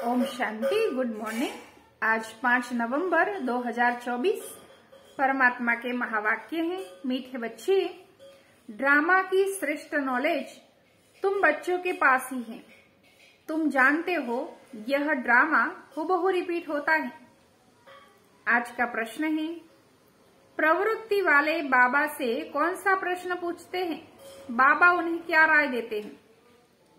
Om Shanti. Good morning. आज 5 नवंबर 2024 परमात्मा के महावाक्य हैं। मीठे बच्चे, ड्रामा की श्रेष्ठ नॉलेज तुम बच्चों के पास ही है। तुम जानते हो यह ड्रामा हुबहू रिपीट होता है। आज का प्रश्न है, प्रवृत्ति वाले बाबा से कौन सा प्रश्न पूछते हैं? बाबा उन्हें क्या राय देते हैं?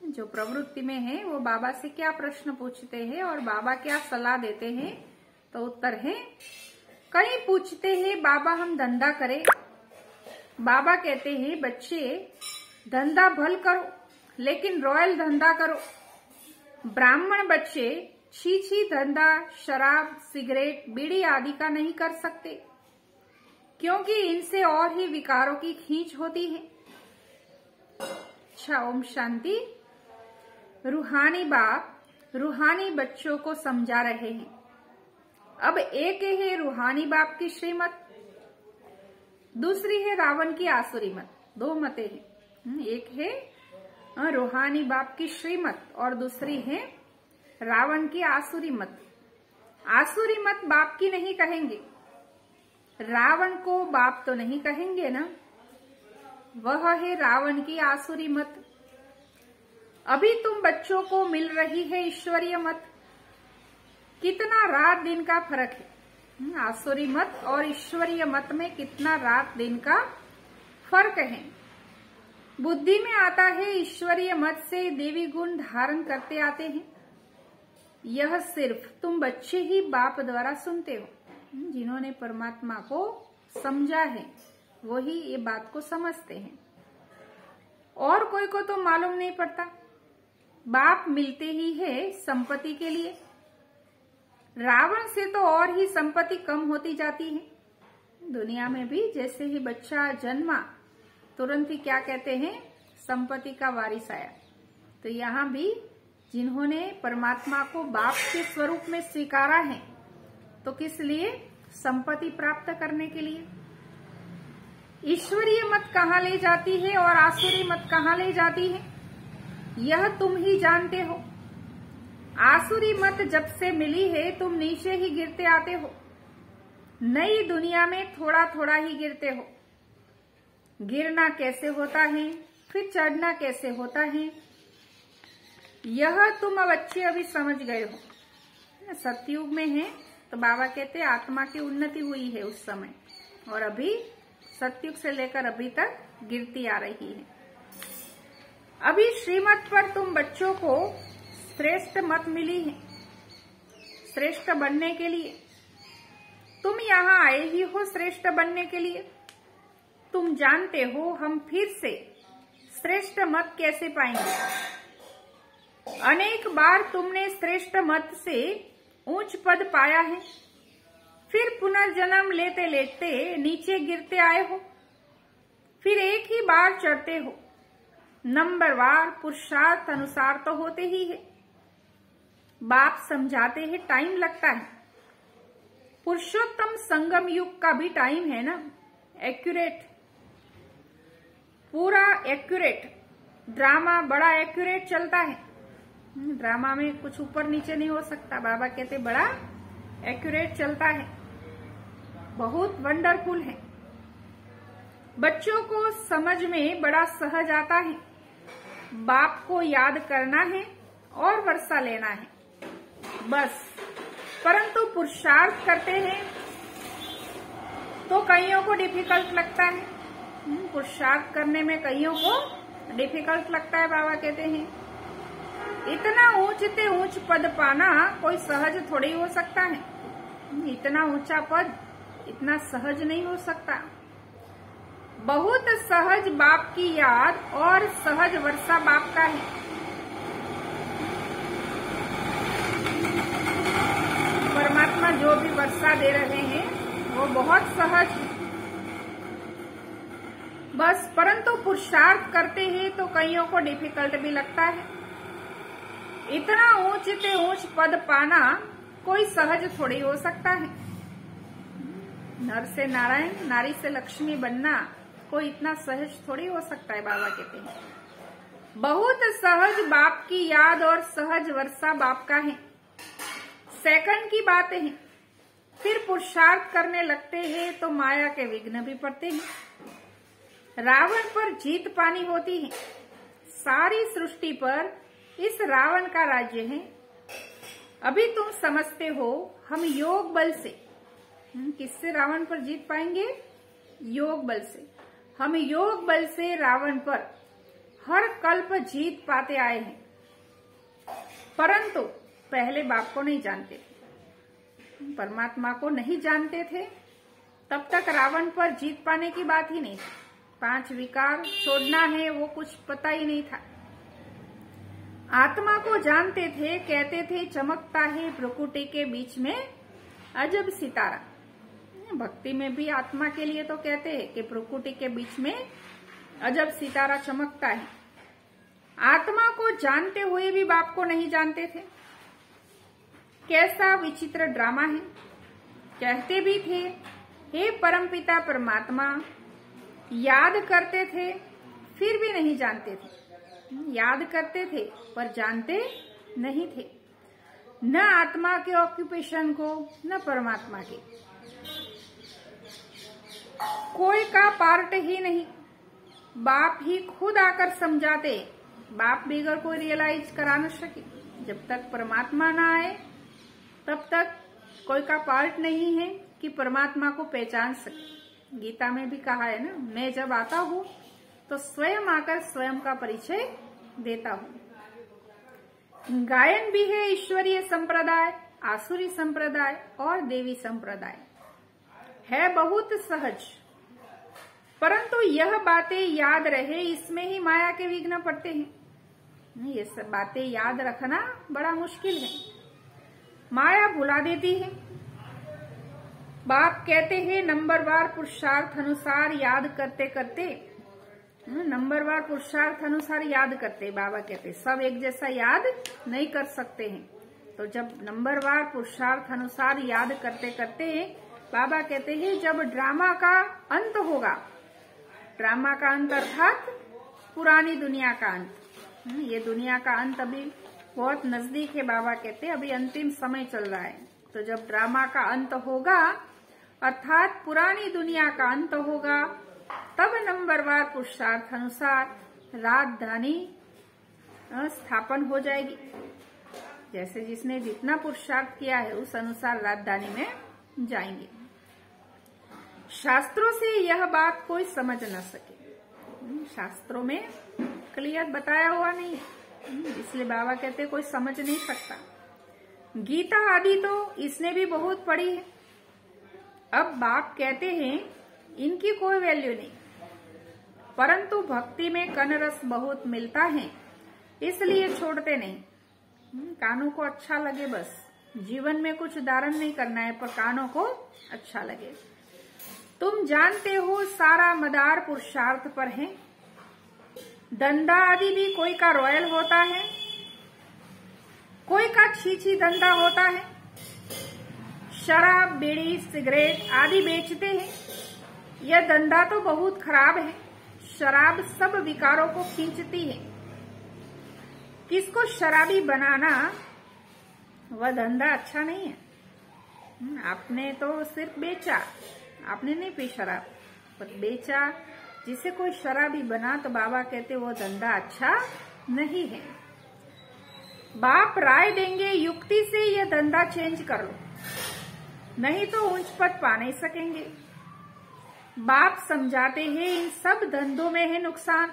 जो प्रवृत्ति में है वो बाबा से क्या प्रश्न पूछते हैं और बाबा क्या सलाह देते हैं? तो उत्तर है, कई पूछते हैं बाबा हम धंधा करें। बाबा कहते हैं बच्चे धंधा भल करो लेकिन रॉयल धंधा करो। ब्राह्मण बच्चे छी धंधा शराब सिगरेट बीड़ी आदि का नहीं कर सकते क्योंकि इनसे और ही विकारों की खींच होती है। अच्छा, ओम शांति। रूहानी बाप रूहानी बच्चों को समझा रहे हैं। अब एक है रूहानी बाप की श्रीमत, दूसरी है रावण की आसुरी मत। दो मतें हैं। एक है रूहानी बाप की श्रीमत और दूसरी है रावण की आसुरी मत। आसुरी मत बाप की नहीं कहेंगे, रावण को बाप तो नहीं कहेंगे ना, वह है रावण की आसुरी मत। अभी तुम बच्चों को मिल रही है ईश्वरीय मत। कितना रात दिन का फर्क है। आसुरी मत और ईश्वरीय मत में कितना रात दिन का फर्क है। बुद्धि में आता है ईश्वरीय मत से देवी गुण धारण करते आते हैं। यह सिर्फ तुम बच्चे ही बाप द्वारा सुनते हो। जिन्होंने परमात्मा को समझा है वही ये बात को समझते हैं, और कोई को तो मालूम नहीं पड़ता। बाप मिलते ही है संपत्ति के लिए। रावण से तो और ही संपत्ति कम होती जाती है। दुनिया में भी जैसे ही बच्चा जन्मा तुरंत ही क्या कहते हैं, संपत्ति का वारिस आया। तो यहाँ भी जिन्होंने परमात्मा को बाप के स्वरूप में स्वीकारा है तो किस लिए? संपत्ति प्राप्त करने के लिए। ईश्वरीय मत कहाँ ले जाती है और आसुरी मत कहाँ ले जाती है, यह तुम ही जानते हो। आसुरी मत जब से मिली है तुम नीचे ही गिरते आते हो। नई दुनिया में थोड़ा थोड़ा ही गिरते हो। गिरना कैसे होता है, फिर चढ़ना कैसे होता है, यह तुम बच्चे अभी समझ गए हो। सतयुग में है तो बाबा कहते आत्मा की उन्नति हुई है उस समय, और अभी सतयुग से लेकर अभी तक गिरती आ रही है। अभी श्रीमत पर तुम बच्चों को श्रेष्ठ मत मिली है, श्रेष्ठ बनने के लिए। तुम यहाँ आए ही हो श्रेष्ठ बनने के लिए। तुम जानते हो हम फिर से श्रेष्ठ मत कैसे पाएंगे। अनेक बार तुमने श्रेष्ठ मत से ऊंच पद पाया है, फिर पुनर्जन्म लेते लेते नीचे गिरते आए हो, फिर एक ही बार चढ़ते हो। नंबरवार पुरुषार्थ अनुसार तो होते ही है। बाप समझाते हैं टाइम लगता है। पुरुषोत्तम संगम युग का भी टाइम है ना, एक्यूरेट, पूरा एक्यूरेट। ड्रामा बड़ा एक्यूरेट चलता है। ड्रामा में कुछ ऊपर नीचे नहीं हो सकता। बाबा कहते बड़ा एक्यूरेट चलता है, बहुत वंडरफुल है। बच्चों को समझ में बड़ा सहज आता है। बाप को याद करना है और वर्षा लेना है बस। परंतु पुरुषार्थ करते हैं तो कईयों को डिफिकल्ट लगता है। पुरुषार्थ करने में कईयों को डिफिकल्ट लगता है। बाबा कहते हैं इतना ऊंच से ऊंच पद पाना कोई सहज थोड़ी हो सकता है। इतना ऊंचा पद इतना सहज नहीं हो सकता। बहुत सहज बाप की याद और सहज वर्षा बाप का है। परमात्मा जो भी वर्षा दे रहे हैं वो बहुत सहज है बस। परंतु पुरुषार्थ करते हैं तो कईयों को डिफिकल्ट भी लगता है। इतना ऊंच से ऊंच पद पाना कोई सहज थोड़ी हो सकता है। नर से नारायण, नारी से लक्ष्मी बनना कोई इतना सहज थोड़ी हो सकता है। बाबा कहते हैं बहुत सहज बाप की याद और सहज वर्षा बाप का है। सेकंड की बातें हैं, फिर पुरुषार्थ करने लगते हैं तो माया के विघ्न भी पड़ते हैं। रावण पर जीत पानी होती है। सारी सृष्टि पर इस रावण का राज्य है। अभी तुम समझते हो हम योग बल से किससे रावण पर जीत पाएंगे? योग बल से। हम योग बल से रावण पर हर कल्प जीत पाते आए हैं, परंतु पहले बाप को नहीं जानते थे, परमात्मा को नहीं जानते थे। तब तक रावण पर जीत पाने की बात ही नहीं थी। 5 विकार छोड़ना है वो कुछ पता ही नहीं था। आत्मा को जानते थे, कहते थे चमकता है प्रकृति के बीच में अजब सितारा। भक्ति में भी आत्मा के लिए तो कहते हैं कि प्रकृति के बीच में अजब सितारा चमकता है। आत्मा को जानते हुए भी बाप को नहीं जानते थे। कैसा विचित्र ड्रामा है। कहते भी थे हे परमपिता परमात्मा, याद करते थे फिर भी नहीं जानते थे। याद करते थे पर जानते नहीं थे, न आत्मा के ऑक्यूपेशन को न परमात्मा के। कोई का पार्ट ही नहीं। बाप ही खुद आकर समझाते। बाप भी अगर कोई रियलाइज करा न सके, जब तक परमात्मा ना आए तब तक कोई का पार्ट नहीं है कि परमात्मा को पहचान सके। गीता में भी कहा है ना, मैं जब आता हूँ तो स्वयं आकर स्वयं का परिचय देता हूँ। गायन भी है ईश्वरीय संप्रदाय, आसुरी संप्रदाय और देवी संप्रदाय है बहुत सहज, परंतु यह बातें याद रहे इसमें ही माया के विघ्न पड़ते हैं। ये सब बातें याद रखना बड़ा मुश्किल है, माया भुला देती है। बाप कहते हैं नंबरवार पुरुषार्थ अनुसार याद करते करते, नंबरवार पुरुषार्थ अनुसार याद करते। बाबा कहते सब एक जैसा याद नहीं कर सकते हैं, तो जब नंबरवार पुरुषार्थ अनुसार याद करते करते बाबा कहते हैं जब ड्रामा का अंत होगा, ड्रामा का अंत अर्थात पुरानी दुनिया का अंत। ये दुनिया का अंत अभी बहुत नजदीक है। बाबा कहते अभी अंतिम समय चल रहा है, तो जब ड्रामा का अंत होगा अर्थात पुरानी दुनिया का अंत होगा, तब नंबरवार पुरुषार्थ अनुसार राजधानी स्थापन हो जाएगी। जैसे जिसने जितना पुरुषार्थ किया है उस अनुसार राजधानी में जाएंगे। शास्त्रों से यह बात कोई समझ न सके, शास्त्रों में क्लियर बताया हुआ नहीं है, इसलिए बाबा कहते कोई समझ नहीं सकता। गीता आदि तो इसने भी बहुत पढ़ी है। अब बाप कहते हैं इनकी कोई वैल्यू नहीं, परंतु भक्ति में कनरस बहुत मिलता है इसलिए छोड़ते नहीं। कानों को अच्छा लगे, बस जीवन में कुछ धारण नहीं करना है पर कानों को अच्छा लगे। तुम जानते हो सारा मदार पुरुषार्थ पर है। धंधा आदि भी कोई का रॉयल होता है, कोई का छीछी धंधा होता है। शराब बीड़ी सिगरेट आदि बेचते हैं, यह धंधा तो बहुत खराब है। शराब सब विकारों को खींचती है। किसको शराबी बनाना वह धंधा अच्छा नहीं है। आपने तो सिर्फ बेचा, आपने नहीं पी शराब, पर बेचा। जिसे कोई शराबी बना तो बाबा कहते वो धंधा अच्छा नहीं है। बाप राय देंगे युक्ति से यह धंधा चेंज कर लो, नहीं तो ऊंच पद पा नहीं सकेंगे। बाप समझाते हैं इन सब धंधों में है नुकसान,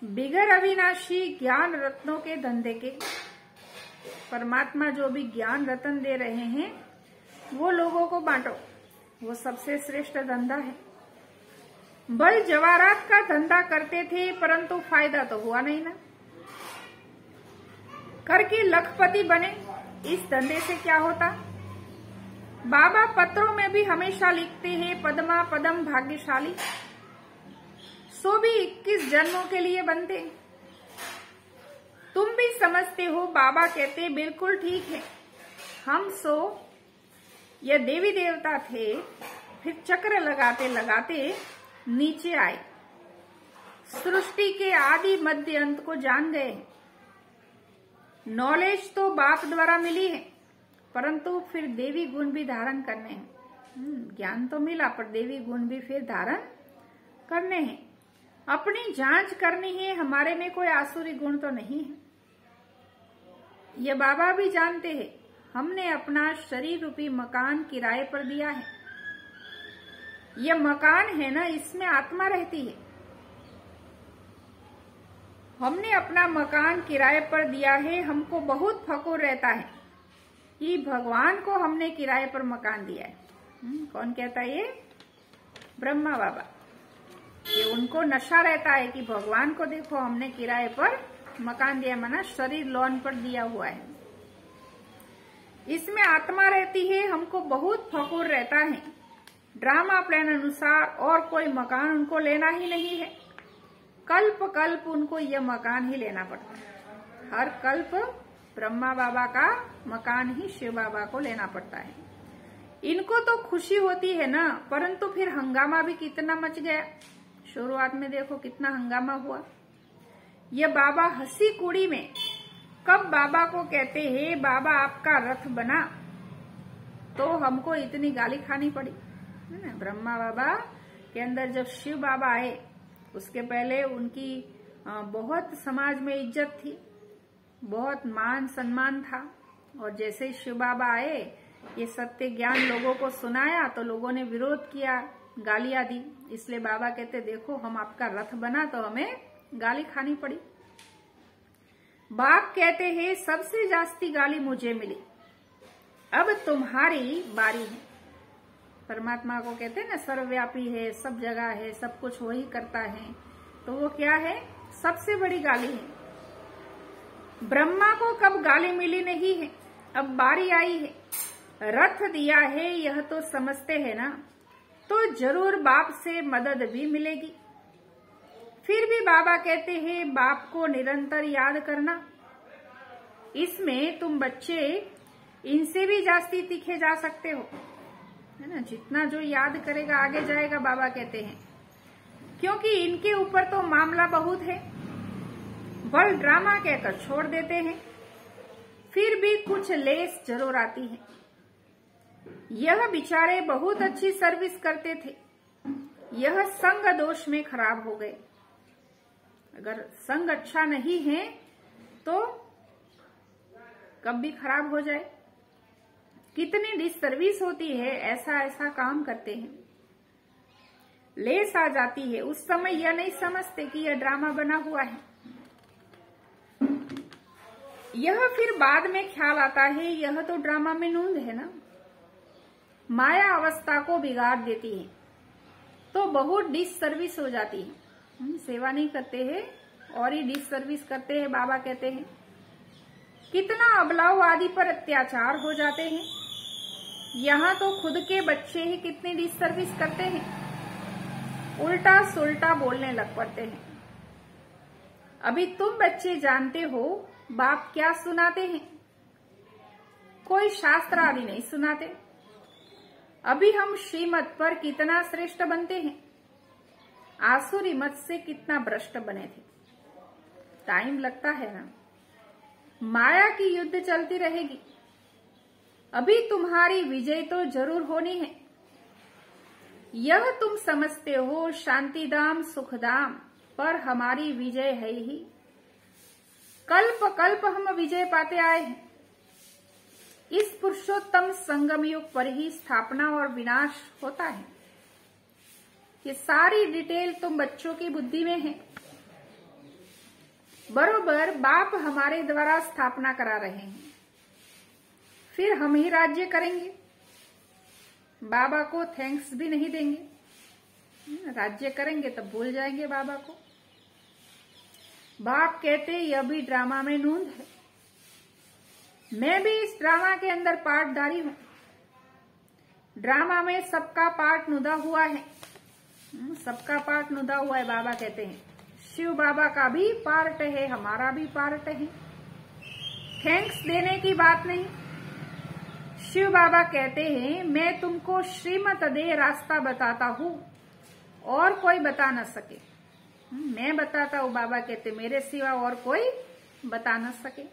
बिगर अविनाशी ज्ञान रत्नों के धंधे के। परमात्मा जो भी ज्ञान रत्न दे रहे हैं वो लोगों को बांटो, वो सबसे श्रेष्ठ धंधा है। बल जवाहरात का धंधा करते थे परंतु फायदा तो हुआ नहीं ना। करके लखपति बने, इस धंधे से क्या होता। बाबा पत्रों में भी हमेशा लिखते हैं पद्मा पदम भाग्यशाली, सो भी 21 जन्मों के लिए बनते। तुम भी समझते हो बाबा कहते बिल्कुल ठीक है। हम सो ये देवी देवता थे, फिर चक्र लगाते लगाते नीचे आए, सृष्टि के आदि मध्य अंत को जान गए। नॉलेज तो बाप द्वारा मिली है, परंतु फिर देवी गुण भी धारण करने हैं। ज्ञान तो मिला पर देवी गुण भी फिर धारण करने हैं। अपनी जांच करनी है, हमारे में कोई आसुरी गुण तो नहीं है। ये बाबा भी जानते हैं, हमने अपना शरीर रूपी मकान किराए पर दिया है। ये मकान है ना, इसमें आत्मा रहती है। हमने अपना मकान किराए पर दिया है, हमको बहुत फखर रहता है कि भगवान को हमने किराए पर मकान दिया है। कौन कहता है? ये ब्रह्मा बाबा। ये उनको नशा रहता है कि भगवान को देखो हमने किराए पर मकान दिया, माना शरीर लोन पर दिया हुआ है। इसमें आत्मा रहती है, हमको बहुत फखर रहता है। ड्रामा प्लान अनुसार और कोई मकान उनको लेना ही नहीं है। कल्प कल्प उनको यह मकान ही लेना पड़ता है। हर कल्प ब्रह्मा बाबा का मकान ही शिव बाबा को लेना पड़ता है। इनको तो खुशी होती है ना, परंतु फिर हंगामा भी कितना मच गया। शुरुआत में देखो कितना हंगामा हुआ। ये बाबा हंसी कुड़ी में कब बाबा को कहते हैं बाबा आपका रथ बना, तो हमको इतनी गाली खानी पड़ी है ना। ब्रह्मा बाबा के अंदर जब शिव बाबा आए, उसके पहले उनकी बहुत समाज में इज्जत थी, बहुत मान सम्मान था। और जैसे ही शिव बाबा आए, ये सत्य ज्ञान लोगों को सुनाया तो लोगों ने विरोध किया, गालियां दी। इसलिए बाबा कहते देखो हम आपका रथ बना तो हमें गाली खानी पड़ी। बाप कहते हैं सबसे जास्ती गाली मुझे मिली, अब तुम्हारी बारी है। परमात्मा को कहते हैं ना सर्वव्यापी है, सब जगह है, सब कुछ वही करता है, तो वो क्या है? सबसे बड़ी गाली है। ब्रह्मा को कब गाली मिली नहीं है, अब बारी आई है। रथ दिया है यह तो समझते हैं ना, तो जरूर बाप से मदद भी मिलेगी। फिर भी बाबा कहते हैं बाप को निरंतर याद करना। इसमें तुम बच्चे इनसे भी जास्ती तीखे जा सकते हो, है ना। जितना जो याद करेगा आगे जाएगा, बाबा कहते हैं, क्योंकि इनके ऊपर तो मामला बहुत है। बल ड्रामा कहकर छोड़ देते हैं, फिर भी कुछ लेस जरूर आती है। यह बेचारे बहुत अच्छी सर्विस करते थे, यह संग दोष में खराब हो गए। अगर संग अच्छा नहीं है तो कब भी खराब हो जाए। कितनी डिसर्विस होती है, ऐसा ऐसा काम करते हैं, लेस आ जाती है। उस समय यह नहीं समझते कि यह ड्रामा बना हुआ है। यह फिर बाद में ख्याल आता है यह तो ड्रामा में नूंद है ना। माया अवस्था को बिगाड़ देती है, तो बहुत डिसर्विस हो जाती है। सेवा नहीं करते हैं और ही डिसर्विस करते हैं। बाबा कहते हैं कितना अबलाव आदि पर अत्याचार हो जाते हैं। यहाँ तो खुद के बच्चे ही कितनी डिसर्विस करते हैं, उल्टा सुल्टा बोलने लग पड़ते हैं। अभी तुम बच्चे जानते हो बाप क्या सुनाते हैं, कोई शास्त्र आदि नहीं सुनाते। अभी हम श्रीमत पर कितना श्रेष्ठ बनते हैं, आसुरी मत से कितना भ्रष्ट बने थे। टाइम लगता है ना, माया की युद्ध चलती रहेगी। अभी तुम्हारी विजय तो जरूर होनी है। यह तुम समझते हो शांतिधाम सुखधाम, पर हमारी विजय है ही। कल्प कल्प हम विजय पाते आए हैं। इस पुरुषोत्तम संगम युग पर ही स्थापना और विनाश होता है। ये सारी डिटेल तुम बच्चों की बुद्धि में है। बरोबर बाप हमारे द्वारा स्थापना करा रहे हैं, फिर हम ही राज्य करेंगे। बाबा को थैंक्स भी नहीं देंगे, राज्य करेंगे तब भूल जाएंगे बाबा को। बाप कहते यह भी ड्रामा में नूंद है। मैं भी इस ड्रामा के अंदर पार्टधारी हूं। ड्रामा में सबका पार्ट नुदा हुआ है, सबका पार्ट नुदा हुआ है। बाबा कहते हैं शिव बाबा का भी पार्ट है, हमारा भी पार्ट है। थैंक्स देने की बात नहीं। शिव बाबा कहते हैं मैं तुमको श्रीमत दे रास्ता बताता हूं और कोई बता न सके। मैं बताता हूं, बाबा कहते मेरे सिवा और कोई बता न सके।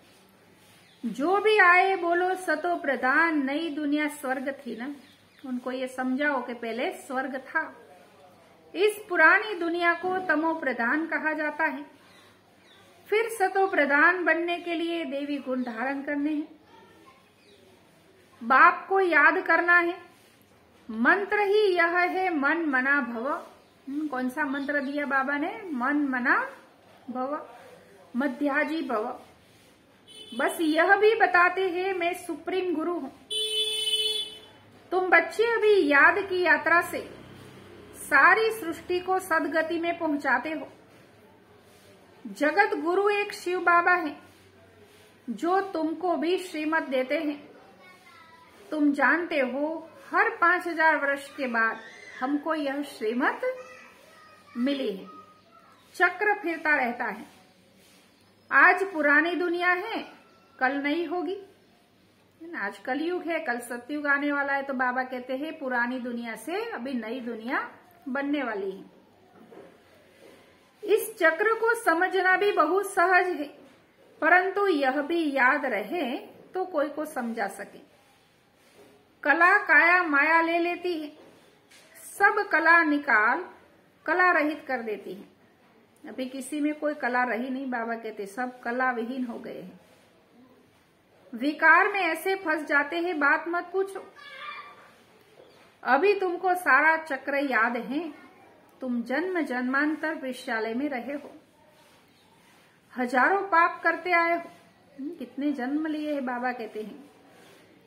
जो भी आए बोलो सतो प्रधान, नई दुनिया स्वर्ग थी ना। उनको ये समझाओ कि पहले स्वर्ग था। इस पुरानी दुनिया को तमो प्रधान कहा जाता है। फिर सतो प्रधान बनने के लिए देवी गुण धारण करने हैं, बाप को याद करना है। मंत्र ही यह है, मन मना भव। कौन सा मंत्र दिया बाबा ने? मन मना भव, मध्याजी भव। बस यह भी बताते हैं मैं सुप्रीम गुरु हूं। तुम बच्चे अभी याद की यात्रा से सारी सृष्टि को सदगति में पहुंचाते हो। जगत गुरु एक शिव बाबा है जो तुमको भी श्रीमत देते हैं। तुम जानते हो हर 5000 वर्ष के बाद हमको यह श्रीमत मिली है। चक्र फिरता रहता है। आज पुरानी दुनिया है, कल नई होगी। आज कलयुग है, कल सतयुग आने वाला है। तो बाबा कहते हैं पुरानी दुनिया से अभी नई दुनिया बनने वाली है। इस चक्र को समझना भी बहुत सहज है, परंतु यह भी याद रहे तो कोई को समझा सके। कला काया माया ले लेती है, सब कला निकाल कला रहित कर देती है। अभी किसी में कोई कला रही नहीं। बाबा कहते सब कला विहीन हो गए हैं। विकार में ऐसे फंस जाते हैं, बात मत पूछो। अभी तुमको सारा चक्र याद है। तुम जन्म जन्मांतर विश्यालय में रहे हो, हजारों पाप करते आए हो। कितने जन्म लिए हैं। बाबा कहते हैं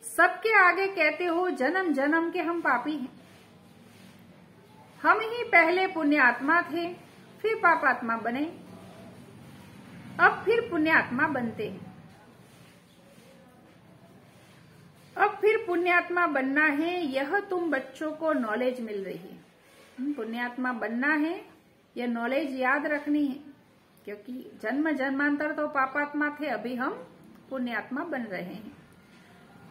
सबके आगे कहते हो जन्म जन्म के हम पापी हैं। हम ही पहले पुण्यात्मा थे, फिर पापात्मा बने, अब फिर पुण्यात्मा बनते हैं। अब फिर पुण्यात्मा बनना है, यह तुम बच्चों को नॉलेज मिल रही है। पुण्यात्मा बनना है, यह नॉलेज याद रखनी है, क्योंकि जन्म जन्मांतर तो पापात्मा थे, अभी हम पुण्यात्मा बन रहे हैं।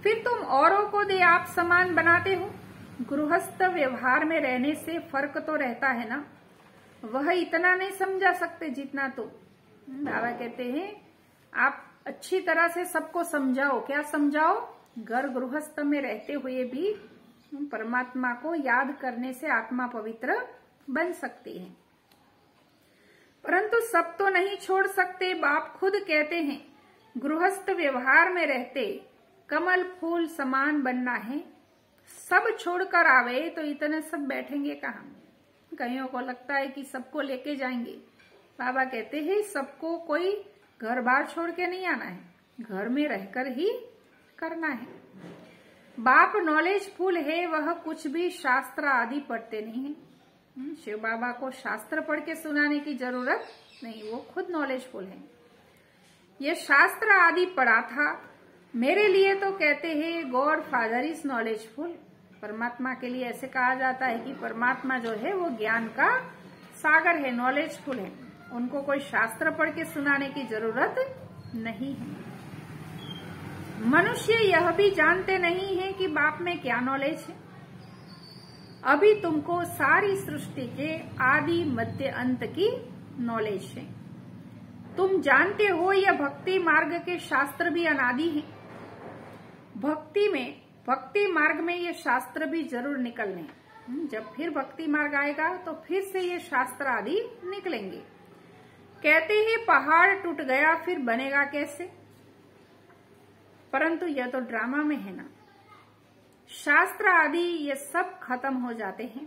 फिर तुम औरों को दे आप समान बनाते हो। गृहस्थ व्यवहार में रहने से फर्क तो रहता है ना। वह इतना नहीं समझा सकते जितना तो बाबा कहते हैं आप अच्छी तरह से सबको समझाओ। क्या समझाओ? घर गृहस्थ में रहते हुए भी परमात्मा को याद करने से आत्मा पवित्र बन सकती है। परंतु सब तो नहीं छोड़ सकते। बाप खुद कहते हैं गृहस्थ व्यवहार में रहते कमल फूल समान बनना है। सब छोड़कर आवे तो इतने सब बैठेंगे कहाँ? कईयों को लगता है कि सबको लेके जाएंगे। बाबा कहते हैं सबको कोई घर बार छोड़ के नहीं आना है, घर में रहकर ही करना है। बाप नॉलेज फुल है, वह कुछ भी शास्त्र आदि पढ़ते नहीं है। शिव बाबा को शास्त्र पढ़ के सुनाने की जरूरत नहीं, वो खुद नॉलेजफुल है। ये शास्त्र आदि पढ़ा था मेरे लिए तो कहते हैं गॉड फादर इज नॉलेजफुल। परमात्मा के लिए ऐसे कहा जाता है कि परमात्मा जो है वो ज्ञान का सागर है, नॉलेजफुल है। उनको कोई शास्त्र पढ़ के सुनाने की जरूरत नहीं है। मनुष्य यह भी जानते नहीं है कि बाप में क्या नॉलेज है। अभी तुमको सारी सृष्टि के आदि मध्य अंत की नॉलेज है। तुम जानते हो यह भक्ति मार्ग के शास्त्र भी अनादि हैं। भक्ति मार्ग में ये शास्त्र भी जरूर निकलने। जब फिर भक्ति मार्ग आएगा तो फिर से ये शास्त्र आदि निकलेंगे। कहते हैं पहाड़ टूट गया फिर बनेगा कैसे? परंतु यह तो ड्रामा में है ना। शास्त्र आदि ये सब खत्म हो जाते हैं,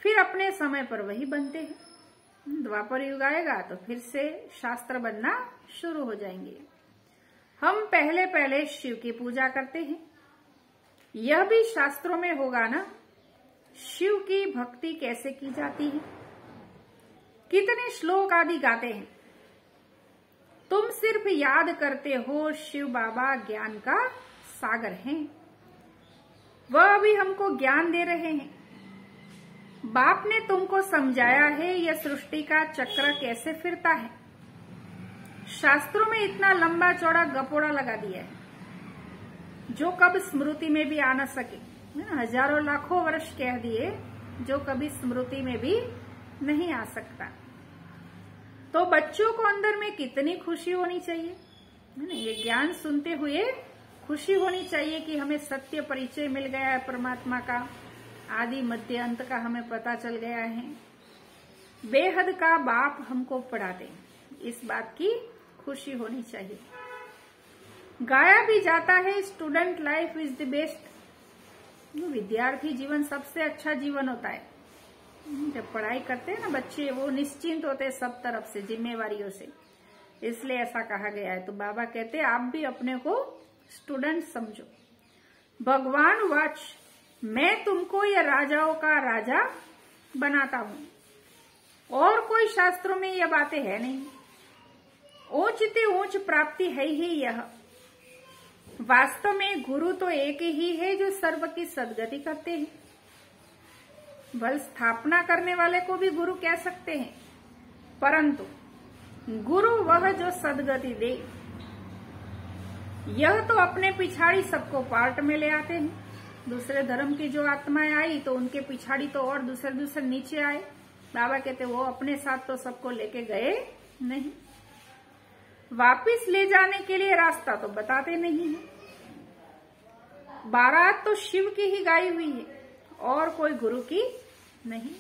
फिर अपने समय पर वही बनते हैं। द्वापर युग आएगा तो फिर से शास्त्र बनना शुरू हो जाएंगे। हम पहले पहले शिव की पूजा करते हैं, यह भी शास्त्रों में होगा ना। शिव की भक्ति कैसे की जाती है, कितने श्लोक आदि गाते हैं। तुम सिर्फ याद करते हो शिव बाबा ज्ञान का सागर हैं, वह भी हमको ज्ञान दे रहे हैं। बाप ने तुमको समझाया है यह सृष्टि का चक्र कैसे फिरता है। शास्त्रों में इतना लंबा चौड़ा गपोड़ा लगा दिया है जो कब स्मृति में भी आ न सके। हजारों लाखों वर्ष कह दिए जो कभी स्मृति में भी नहीं आ सकता। तो बच्चों को अंदर में कितनी खुशी होनी चाहिए। है ना। ये ज्ञान सुनते हुए खुशी होनी चाहिए कि हमें सत्य परिचय मिल गया है, परमात्मा का आदि मध्य अंत का हमें पता चल गया है। बेहद का बाप हमको पढ़ाते, इस बात की खुशी होनी चाहिए। गाया भी जाता है student life is the best, विद्यार्थी जीवन सबसे अच्छा जीवन होता है। जब पढ़ाई करते हैं ना बच्चे, वो निश्चिंत होते हैं सब तरफ से, जिम्मेवारियों से, इसलिए ऐसा कहा गया है। तो बाबा कहते हैं आप भी अपने को स्टूडेंट समझो। भगवान वाच, मैं तुमको ये राजाओं का राजा बनाता हूं। और कोई शास्त्रों में यह बातें है नहीं। ऊंचते ऊंच प्राप्ति है ही यह। वास्तव में गुरु तो एक ही है जो सर्व की सदगति करते हैं। बल स्थापना करने वाले को भी गुरु कह सकते हैं, परंतु गुरु वह जो सदगति दे। यह तो अपने पिछाड़ी सबको पार्ट में ले आते हैं। दूसरे धर्म की जो आत्माएं आई तो उनके पिछाड़ी तो और दूसरे नीचे आए। बाबा कहते वो अपने साथ तो सबको लेके गए नहीं, वापिस ले जाने के लिए रास्ता तो बताते नहीं है। बारात तो शिव की ही गाई हुई है और कोई गुरु की नहीं।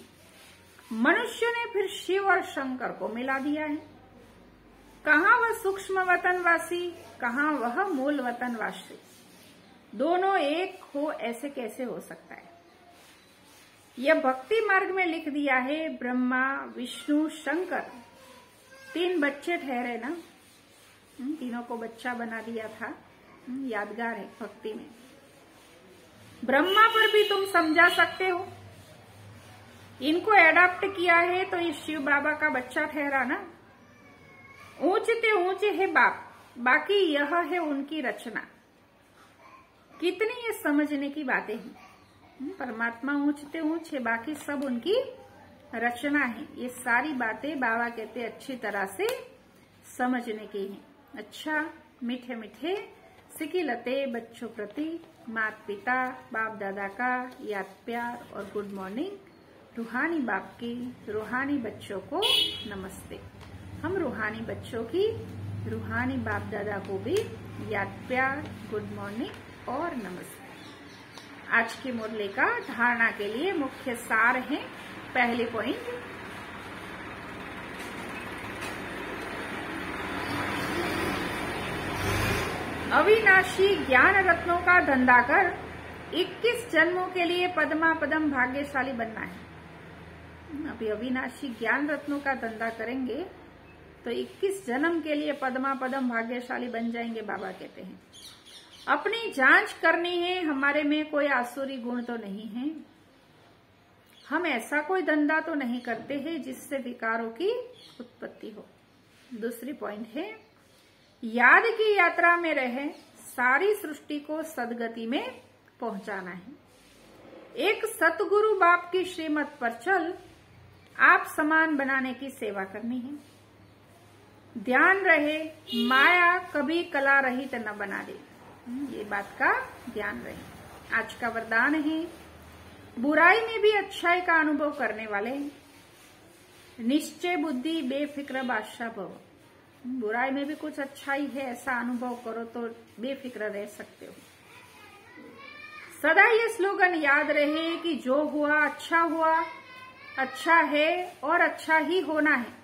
मनुष्य ने फिर शिव और शंकर को मिला दिया है। कहाँ वह सूक्ष्म वतनवासी, कहाँ वह मूल वतनवासी। दोनों एक हो ऐसे कैसे हो सकता है। यह भक्ति मार्ग में लिख दिया है। ब्रह्मा विष्णु शंकर 3 बच्चे ठहरे ना, तीनों को बच्चा बना दिया था। यादगार है भक्ति में। ब्रह्मा पर भी तुम समझा सकते हो, इनको एडॉप्ट किया है तो ये शिव बाबा का बच्चा ठहरा ना। ऊंचते ऊंचे है बाप, बाकी यह है उनकी रचना। कितनी ये समझने की बातें हैं। परमात्मा ऊंचते ऊंचे, बाकी सब उनकी रचना है। ये सारी बातें बाबा कहते अच्छी तरह से समझने की हैं। अच्छा, मीठे मीठे सिकिलते बच्चों प्रति माता पिता बाप दादा का याद प्यार और गुड मॉर्निंग। रूहानी बाप की रूहानी बच्चों को नमस्ते। हम रूहानी बच्चों की रूहानी बाप दादा को भी याद प्यार, गुड मॉर्निंग और नमस्ते। आज की मुरली का धारणा के लिए मुख्य सार है। पहली पॉइंट, अविनाशी ज्ञान रत्नों का धंधा कर 21 जन्मों के लिए पद्मा पदम भाग्यशाली बनना है। अभी अविनाशी ज्ञान रत्नों का धंधा करेंगे तो 21 जन्म के लिए पद्मा पदम भाग्यशाली बन जाएंगे। बाबा कहते हैं अपनी जांच करनी है, हमारे में कोई आसुरी गुण तो नहीं है। हम ऐसा कोई धंधा तो नहीं करते हैं जिससे विकारों की उत्पत्ति हो। दूसरी पॉइंट है, याद की यात्रा में रहे सारी सृष्टि को सदगति में पहुंचाना है। एक सतगुरु बाप की श्रीमत पर चल आप समान बनाने की सेवा करनी है। ध्यान रहे माया कभी कला रहित न बना दे, ये बात का ध्यान रहे। आज का वरदान है, बुराई में भी अच्छाई का अनुभव करने वाले निश्चय बुद्धि बेफिक्र बादशाह भव। बुराई में भी कुछ अच्छाई है ऐसा अनुभव करो तो बेफिक्र रह सकते हो। सदा ये स्लोगन याद रहे कि जो हुआ, अच्छा है और अच्छा ही होना है।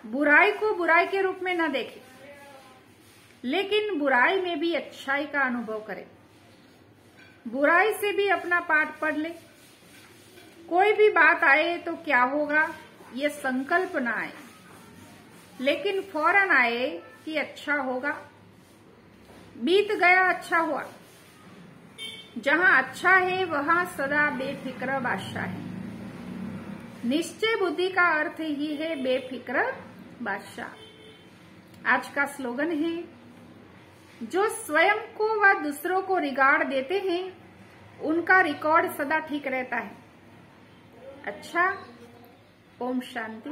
बुराई को बुराई के रूप में न देखें, लेकिन बुराई में भी अच्छाई का अनुभव करें। बुराई से भी अपना पाठ पढ़ ले। कोई भी बात आए तो क्या होगा ये संकल्प ना आए, लेकिन फौरन आए कि अच्छा होगा। बीत गया अच्छा हुआ। जहां अच्छा है वहां सदा बेफिक्र बादशाह है। निश्चय बुद्धि का अर्थ ही है बेफिक्र बादशाह। आज का स्लोगन है, जो स्वयं को व दूसरों को रिगार्ड देते हैं उनका रिकॉर्ड सदा ठीक रहता है। अच्छा, ओम शांति।